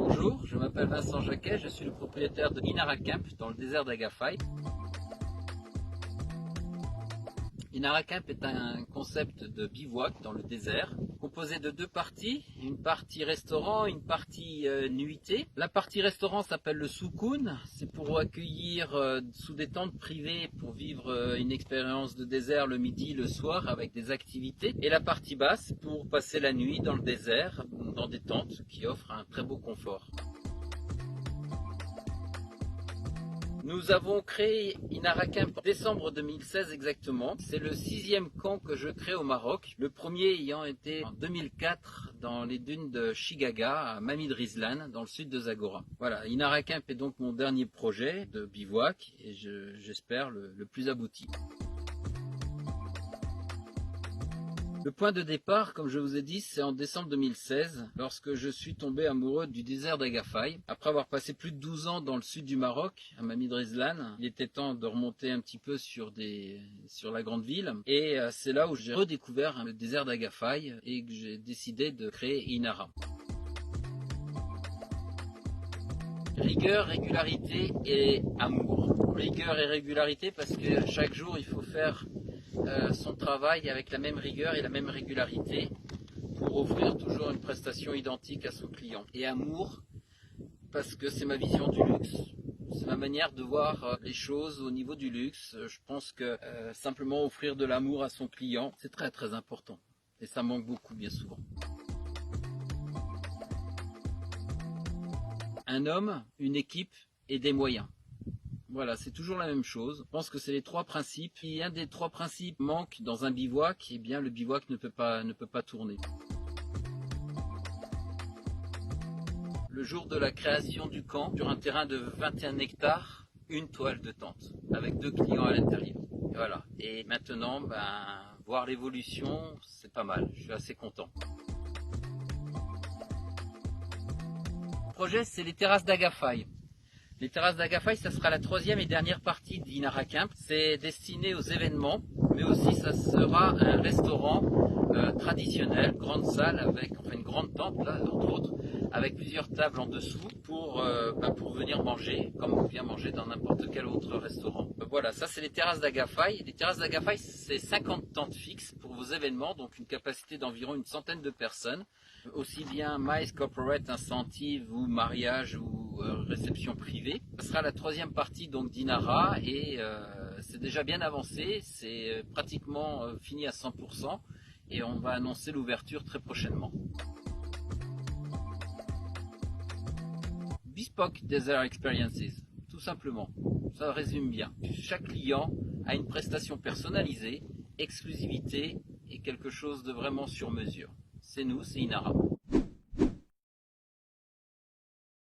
Bonjour, je m'appelle Vincent Jacquet, je suis le propriétaire de Inara Camp dans le désert d'Agafay. Inara Camp est un concept de bivouac dans le désert, composé de deux parties, une partie restaurant, une partie nuitée. La partie restaurant s'appelle le Soukoun, c'est pour accueillir sous des tentes privées pour vivre une expérience de désert le midi, le soir avec des activités. Et la partie basse pour passer la nuit dans le désert, dans des tentes qui offrent un très beau confort. Nous avons créé Inara Camp en décembre 2016 exactement. C'est le 6e camp que je crée au Maroc. Le premier ayant été en 2004 dans les dunes de Chigaga, à Mamid Rizlan, dans le sud de Zagora. Voilà, Inara Camp est donc mon dernier projet de bivouac et j'espère le plus abouti. Le point de départ, comme je vous ai dit, c'est en décembre 2016, lorsque je suis tombé amoureux du désert d'Agafay. Après avoir passé plus de 12 ans dans le sud du Maroc, à Mamid Rizlan, il était temps de remonter un petit peu sur la grande ville. Et c'est là où j'ai redécouvert le désert d'Agafay et que j'ai décidé de créer Inara. Rigueur, régularité et amour. Rigueur et régularité parce que chaque jour il faut faire son travail avec la même rigueur et la même régularité pour offrir toujours une prestation identique à son client. Et amour parce que c'est ma vision du luxe. C'est ma manière de voir les choses au niveau du luxe. Je pense que simplement offrir de l'amour à son client, c'est très très important. Et ça manque beaucoup bien souvent. Un homme, une équipe et des moyens. Voilà, c'est toujours la même chose. Je pense que c'est les trois principes. Si un des trois principes manque dans un bivouac, eh bien le bivouac ne peut pas tourner. Le jour de la création du camp, sur un terrain de 21 hectares, une toile de tente, avec 2 clients à l'intérieur. Voilà. Et maintenant, voir l'évolution, c'est pas mal. Je suis assez content. Le projet, c'est les terrasses d'Agafay. Les terrasses d'Agafay, ça sera la 3e et dernière partie d'Inara Camp. C'est destiné aux événements, mais aussi ça sera un restaurant traditionnel, grande salle avec une grande tente là, entre autres, avec plusieurs tables en dessous pour venir manger, comme on vient manger dans n'importe quel autre restaurant. Voilà, ça c'est les terrasses d'Agafay. Les terrasses d'Agafay, c'est 50 tentes fixes pour vos événements, donc une capacité d'environ une centaine de personnes. Aussi bien MICE, Corporate, Incentive ou mariage ou réception privée. Ce sera la 3e partie donc d'Inara et c'est déjà bien avancé, c'est pratiquement fini à 100% et on va annoncer l'ouverture très prochainement. Bespoke Desert Experiences, tout simplement, ça résume bien. Chaque client a une prestation personnalisée, exclusivité et quelque chose de vraiment sur mesure. C'est nous, c'est Inara.